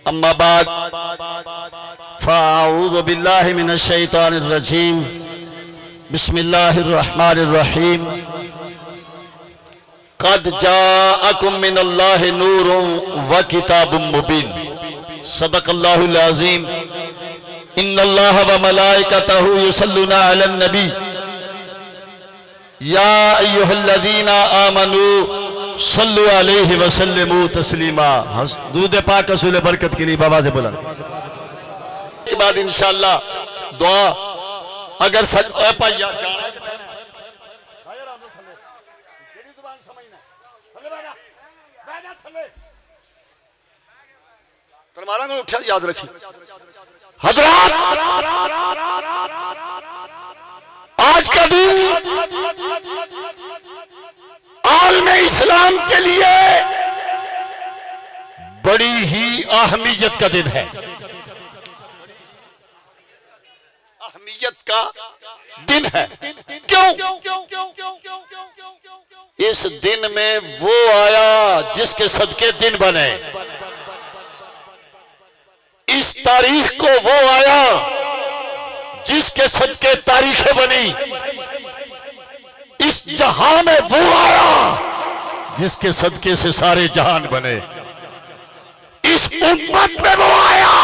अम्मा बाद फ़अऊज़ु बिल्लाहि मिनश शैतानिर रजीम बिस्मिल्लाहिर रहमानिर रहीम क़द जाअकुम मिनल्लाहि नूरुन व किताबुम मुबीन सदक़ल्लाहुल अज़ीम इन्नल्लाह व मलाइकतहु युसल्लूना अलन नबी या अय्युहल्लज़ीना आमनू सल्लु अलैहि व सल्लिमू तस्लीमा। दुरूद पाक रसूल बरकत के लिए बाबा से बोला के बाद इंशाअल्लाह दुआ अगर सच पाइया तरमारा को उठा याद रखी हजरात आज का दिन आलमे इस्लाम के लिए बड़ी ही अहमियत का दिन है। अहमियत का दिन है क्यों? इस दिन में वो आया जिसके सदके दिन बने। इस तारीख को वो आया जिसके सदके तारीखें बनी। इस जहां में वो आया जिसके सदके से सारे जहान बने। इस उम्मत में वो आया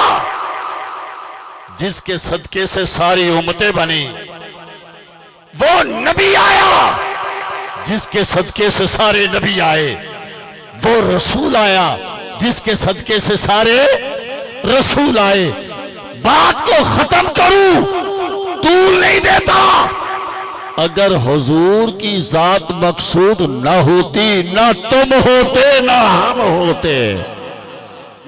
जिसके सदके से सारी उम्मतें बनी। वो नबी आया जिसके सदके से सारे नबी आए। वो रसूल आया जिसके सदके से सारे रसूल आए। बात को खत्म करूं, तूल नहीं देता। अगर हुजूर की जात मकसूद न होती, ना तुम होते, ना हम होते,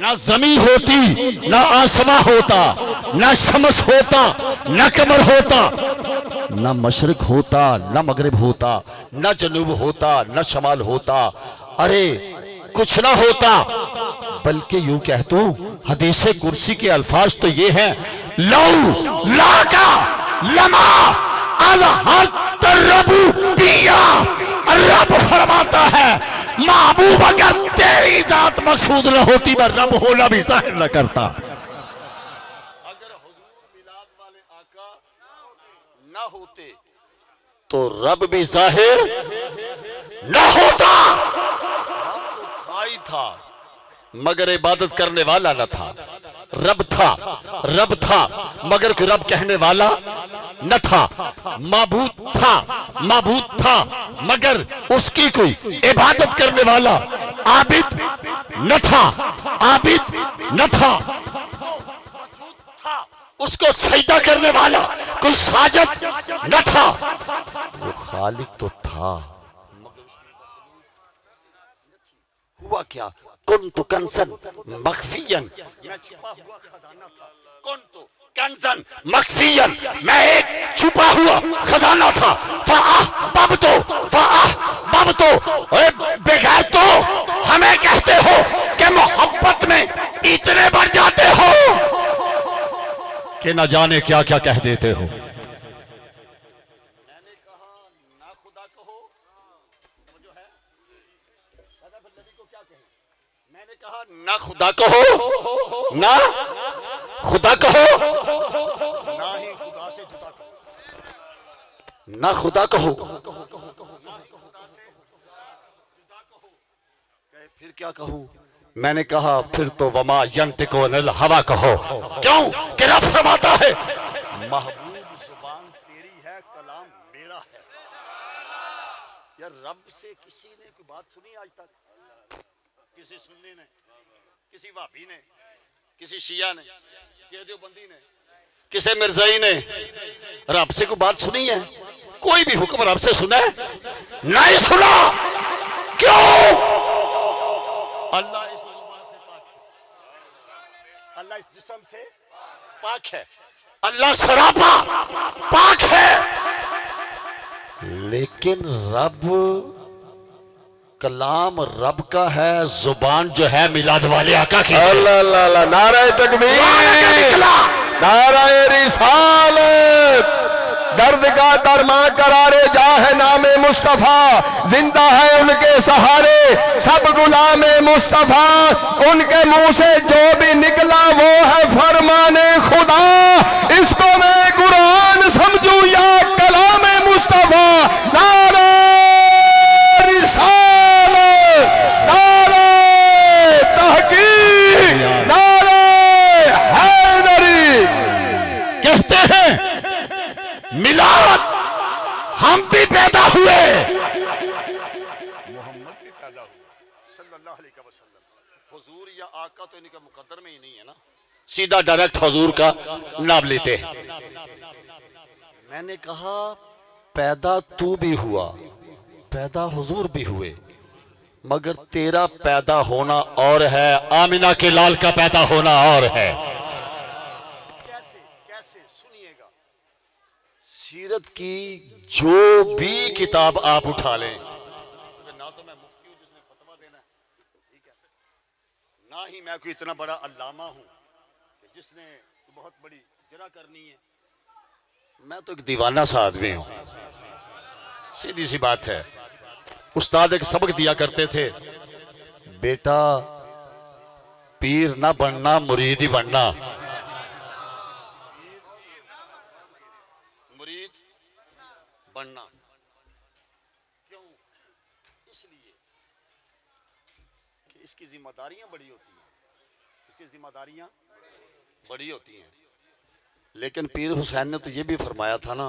ना जमीन होती, ना आसमां होता, ना शमस होता, ना कमर होता, ना मशरिक होता, ना मगरिब होता, ना जनूब होता, ना शमाल होता। अरे कुछ ना होता। बल्कि यूं कहता हूं हदीस कुर्सी के अल्फाज तो ये हैं लौ लाका लमा रब फरमाता है महबूब अगर तेरी जात मकसूद न होती मैं रब होना भी जाहिर न करता। अगर हुजूर मिलाद वाले आका न होते तो रब भी जाहिर न होता। रब तो था ही था मगर इबादत करने वाला न था। रब था मगर कोई रब कहने वाला न था। माबूद था मगर उसकी कोई इबादत करने वाला आबिद न था। उसको सजदा करने वाला कोई साजिद न था। वो खालिक तो था। हुआ क्या? कुन्तु कंसन मख्फियन, मैं छुपा हुआ खजाना था। कुन्तु कंसन मख्फियन, मैं एक छुपा हुआ खजाना था। फ़अहबब्तु बगैर तो हमें कहते हो कि मोहब्बत में इतने बढ़ जाते हो कि न जाने क्या क्या कह देते हो। ना खुदा कहो, ना खुदा कहो, ना ही खुदा से जुदा कहो। ना खुदा कहो, फिर क्या कहूं? मैंने कहा फिर तो वमा यंतिकु अनिल हवा कहो। क्यों? कि रब फरमाता है महबूब जुबान तेरी है, कलाम मेरा है। यार रब से किसी ने कोई बात सुनी आज तक? किसी सुन्नी ने, किसी वाबी ने, किसी शिया ने, किसी देवबंदी ने, किसी मिर्जाई ने रब से कोई बात सुनी है? कोई भी हुक्म रब से सुना है? नहीं सुना। क्यों? अल्लाह इस जुबान से पाक है, अल्लाह इस जिस्म से पाक है, अल्लाह सरापा पाक है। लेकिन रब कलाम रब का है, जुबान जो है मिलाद वाले आका की। अल्लाह नारे तकबीर, नारे रिसालत, दर्द का दरमा करारे जा है नामे मुस्तफा, जिंदा है उनके सहारे सब गुलामे मुस्तफा, उनके मुंह से जो भी निकला वो है फरमाने खुदा, इसको मैं कुरान समझू या कलामे मुस्तफा। नारे रिसालत, नारे तहकीक, नारे हैदरी। कहते हैं मिलाद हम भी पैदा हुए, मोहम्मद भी पैदा हुआ सल्लल्लाहु अलैहि वसल्लम। हुजूर या आका तो इनका मुकद्दर में ही नहीं है ना, सीधा डायरेक्ट हुजूर का नाम लेते हैं। मैंने कहा पैदा तू भी हुआ, पैदा हुजूर भी हुए, मगर तेरा पैदा होना और है, आमिना के लाल का पैदा होना और है। कैसे कैसे सुनिएगा। सीरत की जो भी किताब आप उठा लें, ना तो मैं मुफ्ती हूं जिसने फतवा देना है, ठीक है, ना ही मैं कोई इतना बड़ा अल्लामा हूं कि जिसने बहुत बड़ी जरा करनी है। मैं तो एक दीवाना सा आदमी हूं, सीधी सी बात है। उस्ताद एक सबक दिया करते थे, बेटा पीर ना बनना मुरीद ही बनना। मुरीद बनना क्यों? इसलिए कि इसकी जिम्मेदारियां बड़ी होती हैं, इसकी जिम्मेदारियां बड़ी होती हैं। लेकिन पीर हुसैन ने तो ये भी फरमाया था ना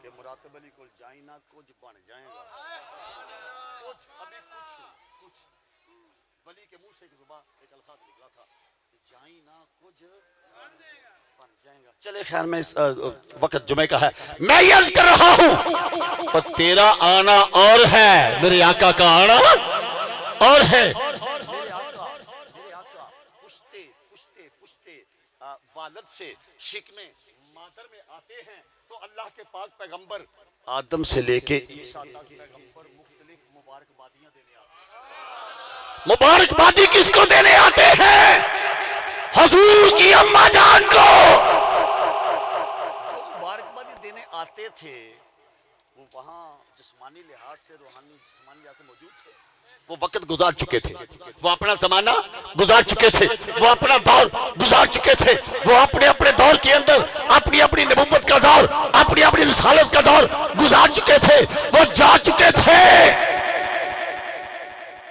कि मुरातब अली को जाई ना कुछ बन जाएगा, कुछ अभी कुछ वली के मुंह से एक जुबान एक अल्फाज निकला था कि जाई ना कुछ बन जाएगा। चले खैर में इस वक्त जुमे का है, मैं ये अर्ज कर रहा हूं और तेरा आना और है, मेरे आका का आना और है। मेरे आका पुश्ते पुश्ते पुश्ते वालद से शिकमे मादर में आते हैं तो अल्लाह के पाक पैगंबर आदम से लेके ईसा तक पैगंबर मुख्तलिफ मुबारकबादियां देने आते हैं। मुबारकबादी किसको देने आते हैं? हुजूर की अम्मा जान को। जो मुबारकबादी देने आते थे वो वहां जिस्मानी लिहाज से रूहानी जिस्मानी लिहाज से मौजूद थे, वो वक्त गुजार चुके थे, वो अपना जमाना गुजार चुके थे, वो अपना दौर गुजार चुके थे, वो अपने अपने दौर के अंदर अपनी अपनी नबुव्वत का दौर, अपनी अपनी रिसालत का दौर गुजार चुके थे, वो जा चुके थे।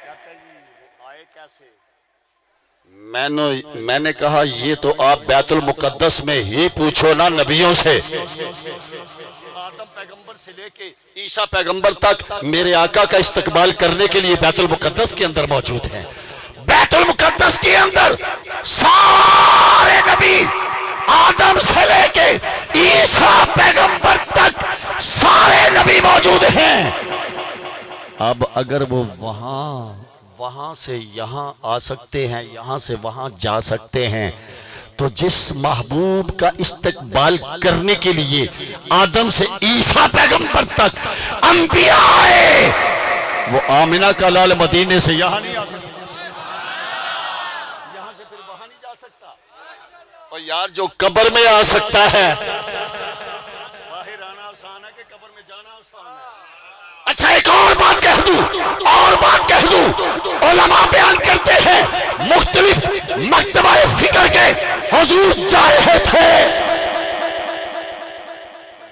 कहते जी वो आए कैसे? मैंने कहा ये तो आप बैतुल मुकद्दस में ही पूछो ना नबियों से। आदम पैगंबर से लेके ईसा पैगंबर तक मेरे आका का इस्तकबाल करने के लिए बैतुल मुकद्दस के अंदर मौजूद हैं। बैतुल मुकद्दस के अंदर सारे नबी आदम से लेके ईसा पैगंबर तक सारे नबी मौजूद हैं। अब अगर वो वहां से यहाँ आ सकते हैं, यहाँ से वहां जा सकते हैं, तो जिस महबूब का इस्तकबाल करने के लिए आदम से ईसा पैगंबर तक अंबिया आए, वो आमिना का लाल मदीने से यहाँ नहीं आ सकता, यहाँ से फिर वहां नहीं जा सकता। और यार जो कब्र में आ सकता है, बाहर आना आसान है कि कब्र में जाना आसान है। अच्छा एक और बात कह दूं, उलमा बयान करते हैं मुख्तलिफ मकतबा फिक्र के हुजूर जा रहे थे,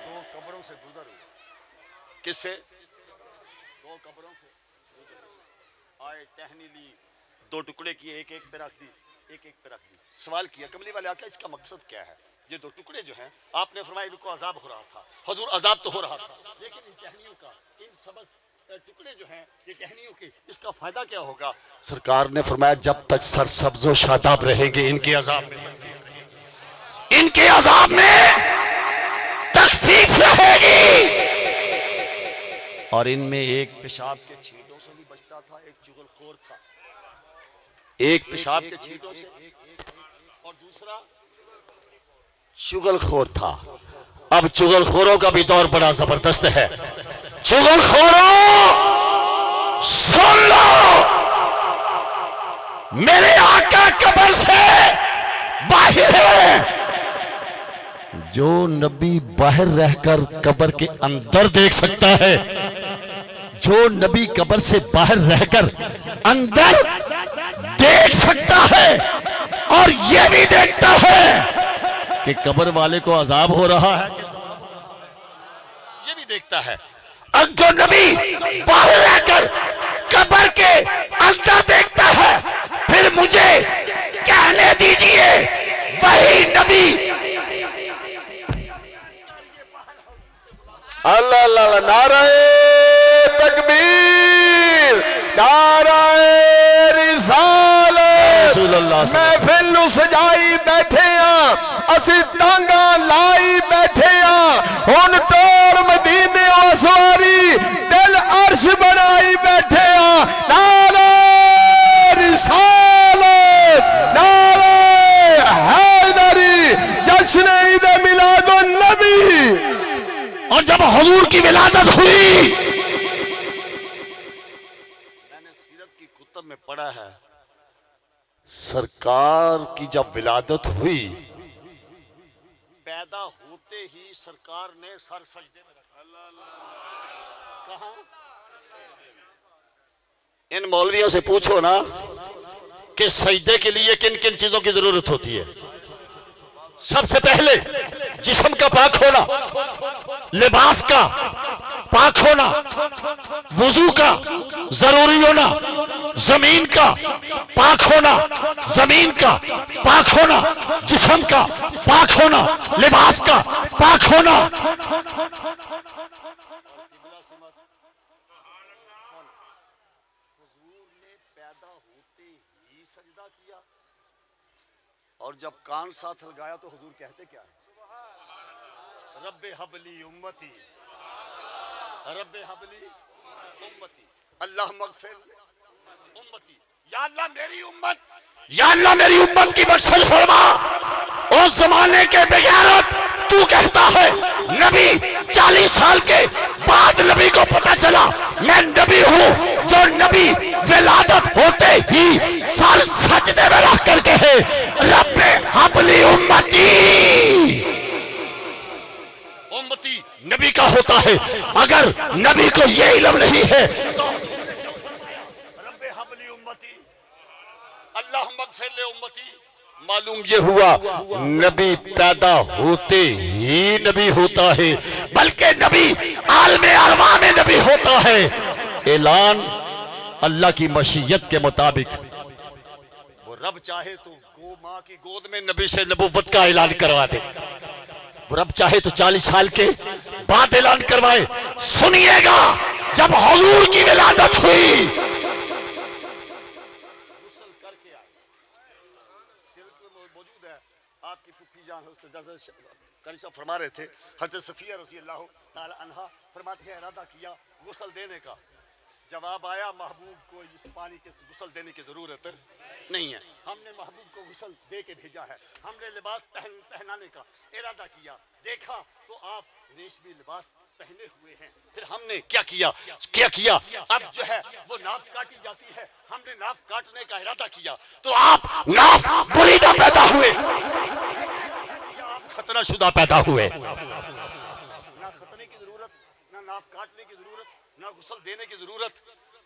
दो कब्रों से गुजर हुए। किससे? दो कब्रों से आए, टहनी ली, दो टुकड़े किए, एक एक पे रख दी, एक एक पे रख दी। सवाल किया कमली वाले आका इसका मकसद क्या है? ये दो टुकड़े जो हैं आपने फरमाया इनको अजाब हो रहा था। हुजूर अजाब तो हो रहा था, लेकिन इन टहनियों का, इन सबस टुकड़े जो हैं ये टहनियों के, इसका फायदा क्या होगा? सरकार ने फरमाया जब तक सरसब्ज़ो शादाब रहेंगे इनके अजाब में तखफीफ रहेगी। और इनमें एक पेशाब के छींटों से भी बचता था, एक चुगलखोर था, एक पेशाब के छींटों से और दूसरा चुगलखोर था। अब चुगलखोरों का भी दौर बड़ा जबरदस्त है। चुगलखोरों सुन लो, मेरे आका कब्र से बाहर है, जो नबी बाहर रहकर कब्र के अंदर देख सकता है, जो नबी कब्र से बाहर रहकर अंदर देख सकता है और यह भी देखता है कि कब्र वाले को अजाब हो रहा है, ये भी देखता है। अब जो नबी बाहर रहकर कब्र के अंदर देखता है, फिर मुझे कहने दीजिए वही नबी। अल्लाह अल्लाह, नाराए तकबीर, नाराए रिसालत। महफिल नूं सजाई बैठे हां, असीं टांगा लाई बैठे हां, हुण टोर मदीने वासवारी दिल अर्श बनाई बैठे हां। नाराए रिसालत, नाराए हैदरी, जश्न ईद मिलादुन नबी। और जब हुजूर की विलादत हुई, मैंने सीरत की कुतुब में पढ़ा है, सरकार की जब विलादत हुई, पैदा होते ही सरकार ने सर सजदे में रखा। कहां? इन मौलवियों से पूछो ना कि सजदे के लिए किन किन चीजों की जरूरत होती है। सबसे पहले जिस्म का पाक होना, लिबास का पाक होना, वुजू का जरूरी होना, जमीन का पाक होना, जमीन का पाक होना, जिस्म का पाक होना, लिबास का पाक होना। पैदा होते ही सजदा किया, और जब कान साथ लगाया तो हुजूर कहते क्या है? रब्बे हबली उम्मती, रब्बे हबली उम्मती, अल्लाह मगफिर उम्मती, या अल्लाह मेरी उम्मत, या अल्लाह मेरी उम्मत की बख्शिश फरमा। उस जमाने के बेगैरत तू कहता है नबी 40 साल के बाद नबी को पता चला मैं नबी हूं, जो नबी विलादत होते ही सर सजदे में रख कर कहे रब्बे हबली उम्मती। उम्मती नबी का होता है, अगर नबी को ये इल्म नहीं है तो रब्बे हबली उम्मती, अल्लाह मगफिर ले उम्मती। मालूम ये हुआ नबी पैदा होते ही नबी होता है, बल्कि नबी आलमे अरवा में नबी होता है। ऐलान अल्लाह की मशीयत के मुताबिक, वो रब चाहे तो गो माँ की गोद में नबी से नबुव्वत का ऐलान करवा दे, वो रब चाहे तो 40 साल के बाद ऐलान करवाए। सुनिएगा, जब हुजूर की विलादत हुई, गुस्ल करके आए, सिल्क में मौजूद है, आपकी फुफी जान करीशा फरमा रहे थे, हज़रत सफिया रज़ी अल्लाह ताला अन्हा फरमाती है, इरादा किया गुस्ल देने का, जवाब आया महबूब को इस पानी के गुस्ल देने की जरूरत नहीं है, हमने महबूब को गुस्ल दे के भेजा है। हमने लिबास पहनाने का इरादा किया, देखा तो आप रेशमी लिबास पहने हुए हैं। फिर हमने क्या किया, अब जो है वो नाफ काटी जाती है, हमने नाफ काटने का इरादा किया तो आप नाफ बुरीदा पैदा हुए, आप खतरा शुदा पैदा हुए। ना खतरे की जरूरत, ना नाफ काटने की जरूरत, ना गुस्ल देने की जरूरत।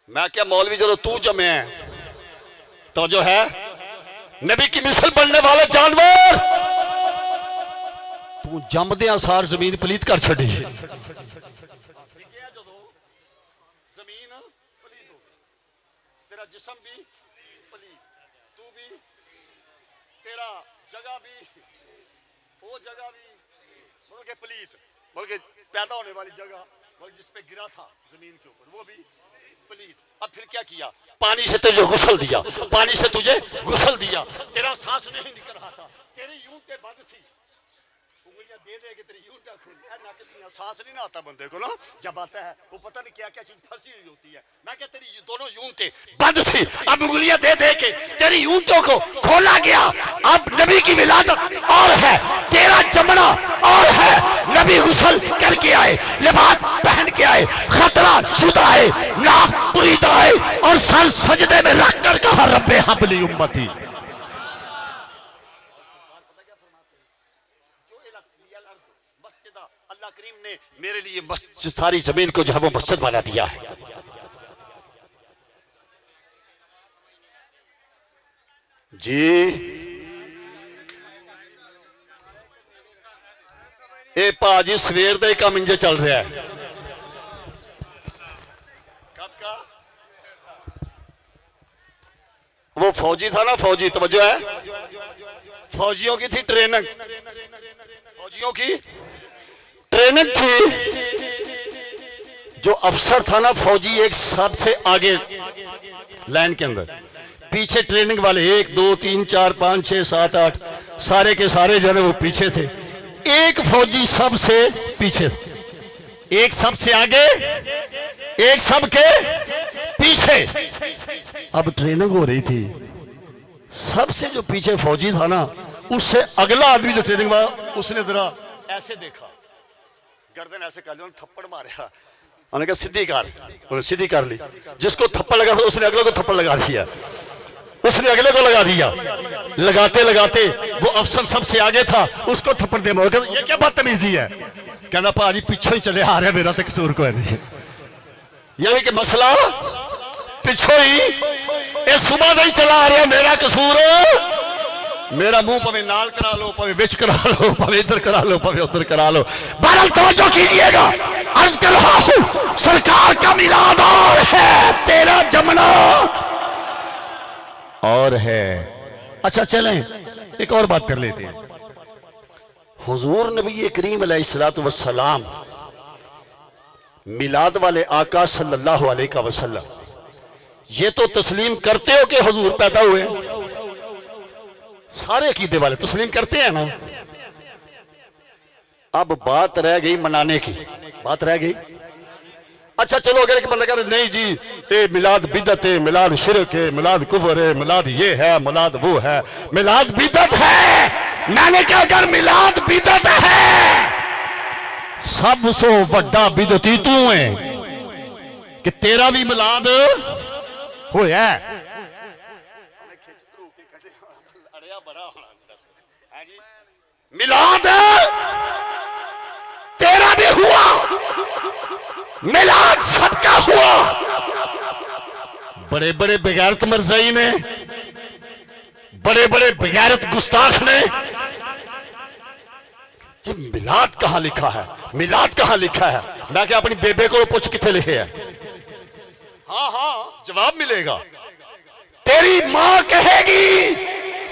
मैं क्या मौलवी, जो तू जमे है तो जो है नबी की मिसल बनने वाले जानवर, तू जमदे सार जमीन पलीत कर छड़ी, जमीन पलीत हो, तेरा जिस्म भी पलीत, तू भी, तेरा जगह भी, वो जगह भी, बल्कि पलीत, बल्कि पैदा होने वाली जगह जिस पे गिरा था जमीन के ऊपर वो भी पलीत। अब फिर क्या किया, पानी से तुझे गुस्ल दिया, पानी से तुझे गुस्ल दिया, तेरा सांस नहीं निकल रहा था, तेरी यूं के बंद थी, उंगलियां दे दे के तेरी यूं का खून सांस नहीं ना आता बंदे को ना, जब आता है वो पता नहीं क्या क्या चीज फंसी हुई होती है। मैं क्या तेरी दोनों यूं थे बंद थी, अब उंगलियां दे दे के तेरी यूंटों को खोला गया। अब नबी की विलादत और है, तेरा जमना और है, नबी गुस्ल करके आए, लिबास पहन के आए, खतरा शुदा है, नाक बुरीदा है, और सर सजदे में रख कर कहा रब्बे हबली उम्मती। अल्लाह करीम ने मेरे लिए मस्जिद, सारी जमीन को जो है वो मस्जिद बना दिया है। जी ए भाजी सवेर का ही काम इंजे चल रहा है। कब का वो फौजी था ना, फौजी, तवज्जो है, फौजियों की थी ट्रेनिंग, फौजियों की ट्रेनिंग थी। जो अफसर था ना फौजी, एक सबसे आगे लाइन के अंदर, पीछे ट्रेनिंग वाले 1 2 3 4 5 6 7 8 सारे के सारे जो है वो पीछे थे। एक फौजी सबसे पीछे, एक सबसे आगे, एक सबके पीछे। अब ट्रेनिंग हो रही थी, सबसे जो पीछे फौजी था ना, उससे अगला आदमी जो ट्रेनिंग वाला, उसने जरा ऐसे देखा, गर्दन ऐसे कर ली, थप्पड़ मारा, उन्होंने कहा सीधी कर, उन्होंने सीधी कर ली। जिसको थप्पड़ लगा था उसने अगले को थप्पड़ लगा दिया, उसने अगले को लगा दिया। लगाते लगाते वो अफसर सबसे आगे था, उसको थप्पड़ दे, ये क्या बदतमीजी है। कहना भाजी पिछों ही चले आ रहे, मेरा तो कसूर कोई नहीं। यानी कि मसला पिछों ही, ये सुबह नहीं चला आ रहा, मेरा कसूर, मेरा मुंह पवे नाल करा लो, पवे विच करा लो, पवे इधर करा लो, पवे उधर करा लो। बहरहाल तवज्जो कीजिएगा, अर्ज कर रहा हूं सरकार का मिलाद और है, तेरा जमना और है। अच्छा चलें एक और बात कर लेते हैं। हुजूर नबी करीम अलैहिस्सलातु वस्सलाम, मिलाद वाले आका सल्लल्लाहु अलैहि वसल्लम, ये तो तस्लीम करते हो कि हुजूर पैदा हुए? सारे अकीदे वाले तस्लीम करते हैं ना। अब बात रह गई मनाने की, बात रह गई। अच्छा चलो, अगर एक बंदा कहते नहीं जी ये मिलाद बिदत है, मिलाद शिरक है, मिलाद कुफर है, मिलाद ये है, मिलाद वो है, मिलाद बिदत है। मैंने कहा अगर मिलाद बिदत है, सबसे बड़ा बिदती तू है कि तेरा भी मिलाद होया। मिलाद तेरा भी हुआ, मिलाद सबका हुआ। बड़े बड़े बेगैरत मरज़ई ने, बड़े बड़े बेगैरत गुस्ताख ने जी मिलाद कहां लिखा है, मिलाद कहां लिखा है। मैं क्या अपनी बेबे को पूछ किथे लिखे है? हाँ हाँ जवाब मिलेगा। तेरी मां कहेगी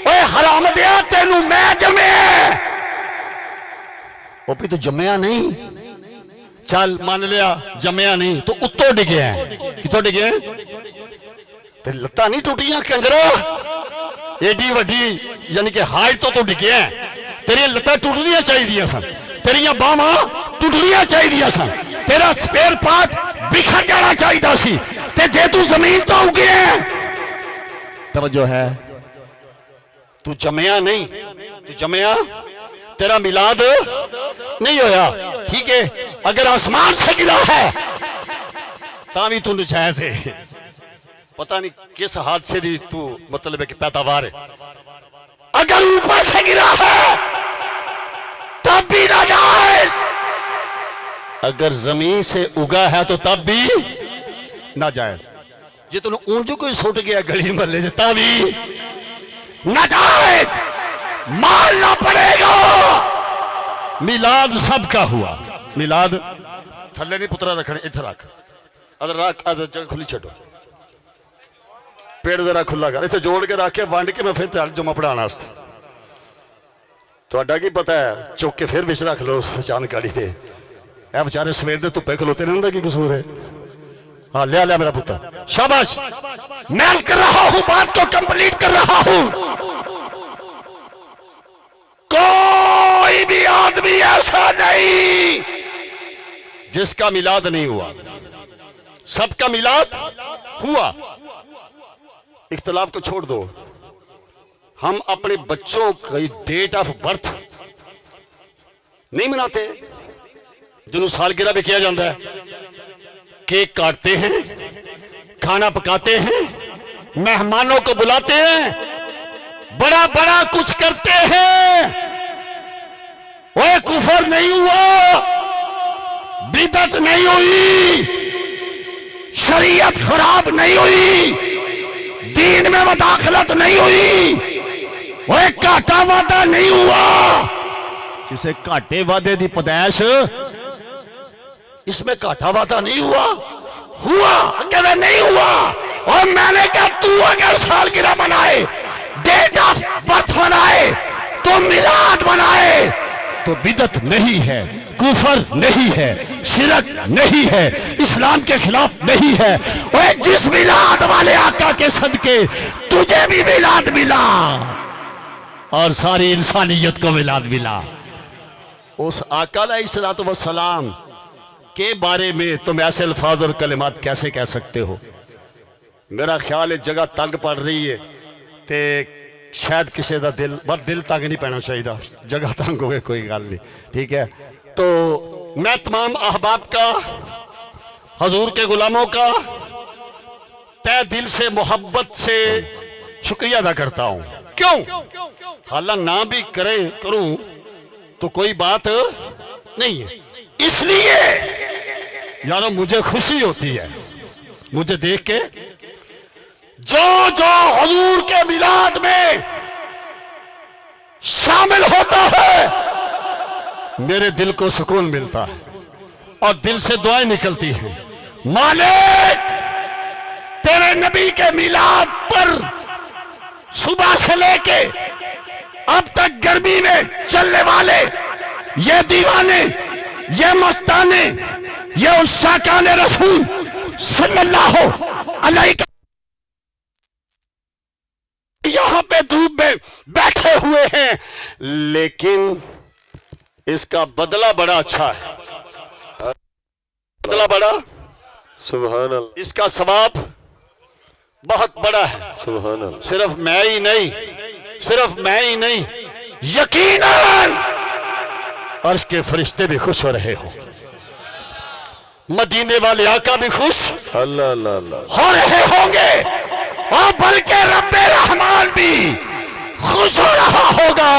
ओए हरामदिया तेनू मैं जमे, वो भी तो जमया नहीं। चल मान लिया जमया नहीं, तो उत्तों डिगे हैं, कितों डिगे हैं? तेरी लत्तां नहीं टूटियां कंजरा, एडी वड्डी यानी कि हाइट तो डिगे हैं। तेरी लत्तां टूटनियां चाहिए सन, तेरिया बाहां टूटनियां चाहिए सन, तेरा स्पेयर पार्ट बिखर जाना चाहिए सी, ते जे तू जमीन तो उगे है। तवज्जो है, तू जमया नहीं, तू जमया, तेरा मिलाद नहीं होया। ठीक है, अगर आसमान से गिरा है तावी तू नजायज है। पता नहीं किस हादसे दी तू मतलब है कि पैदावार है। अगर ऊपर से गिरा है तब भी नाजायज, अगर जमीन से उगा है तो तब भी नाजायज। जे तू ऊंजो कोई सुट गया गली मल्ले से तब भी नाजायज, मारना पड़ेगा। मिलाद सबका हुआ, मिलाद थल्ले नहीं पुतरा रखने, इधर रख, अदर रख, अदर जगह खुली छो, पेड़ जरा खुला कर, इतने जोड़ के रख के वंड के मैं फिर चल जुम्मा पढ़ाने वास्ते। तुहाडा की पता है, चुक के फिर विच रख लो अचानक गाड़ी से। ए बेचारे सवेर दे धुप्पे खलोते ने, उनका की कसूर है? हाँ लिया लिया मेरा पुत्र, शाबाश। मैं कर रहा हूं, बात को कंप्लीट कर रहा हूं। कोई भी आदमी ऐसा नहीं जिसका मिलाद नहीं हुआ, सबका मिलाद हुआ। इख्तिलाफ को छोड़ दो, हम अपने बच्चों की डेट ऑफ बर्थ नहीं मनाते, जिन्होंने सालगिरह भी किया जाता है, केक काटते हैं, खाना पकाते हैं, मेहमानों को बुलाते हैं, बड़ा बड़ा कुछ करते हैं। वो कुफर नहीं हुआ, बिदत नहीं हुई, शरीयत खराब नहीं हुई, दीन में मदाखलत नहीं हुई, वो एक घाटा वादा नहीं हुआ। किसे घाटे वादे दी पैदाइश, इसमें घाटा वादा नहीं हुआ, हुआ अगर नहीं हुआ। और मैंने कहा तू अगर सालगिरह मनाए, डेट ऑफ बर्थ मनाए, तो मिलाद मनाए, तो बिदत नहीं है, कुफर नहीं है, शिरक नहीं है, इस्लाम के खिलाफ नहीं है। ओए जिस मिलाद वाले आका के सदके तुझे भी मिलाद मिला और सारी इंसानियत को मिलाद मिला। उस आका अलैहिस्सलातु वस्सलाम के बारे में तुम ऐसे अल्फाज और कलिमात कैसे कह सकते हो? मेरा ख्याल है जगह तंग पड़ रही है ते शायद किसी का दिल तंग नहीं पैना चाहिए, जगह तंग हो गई कोई गल नहीं, ठीक है। तो मैं तमाम अहबाब का, हजूर के गुलामों का तय दिल से मोहब्बत से शुक्रिया अदा करता हूं। क्यों? हालांकि ना भी करूं तो कोई बात नहीं है, इसलिए यारो मुझे खुशी होती है मुझे देख के, जो जो हुजूर के मिलाद में शामिल होता है मेरे दिल को सुकून मिलता है और दिल से दुआएं निकलती हैं। मालिक तेरे नबी के मिलाद पर सुबह से लेके अब तक गर्मी में चलने वाले ये दीवाने, ये मस्ताने, ये उस्साकाने रसूल सल्लल्लाहु अलैहि यहां पे धूप में बैठे हुए हैं, लेकिन इसका बदला बड़ा अच्छा है, बदला बड़ा, सुभान अल्लाह, इसका सवाब बहुत बड़ा है। सुभान अल्लाह। सिर्फ मैं ही नहीं, सिर्फ मैं ही नहीं, यकीनन अर्श के फरिश्ते भी खुश हो रहे हो, मदीने वाले आका भी खुश अल्लाह अल्लाह अल्लाह हो रहे होंगे, और बल्कि रब्बे रहमान भी खुश हो रहा होगा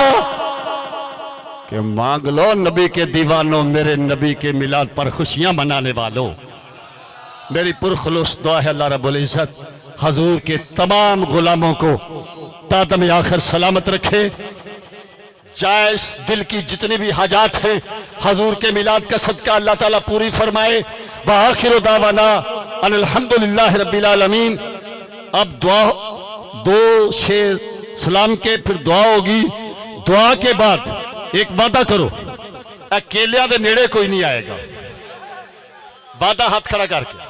कि मांग लो नबी के दीवानों, मेरे नबी के मिलाद पर खुशियां मनाने वालों। मेरी पुरखुलूस दुआ है अल्लाह रब्बुल इज्जत हजूर के तमाम गुलामों को तादम आखिर सलामत रखे, चाहे इस दिल की जितनी भी हाजात हैं हजूर के मिलाद का सदका अल्लाह ताला पूरी फरमाए। व आखिर दावाना अनिल हम्दुलिल्लाह रब्बिल आलमीन। अब दुआ, दो शेर सलाम के फिर दुआ होगी, दुआ के बाद एक वादा करो, अकेलिया दे नेड़े कोई नहीं आएगा, वादा हाथ खड़ा करके।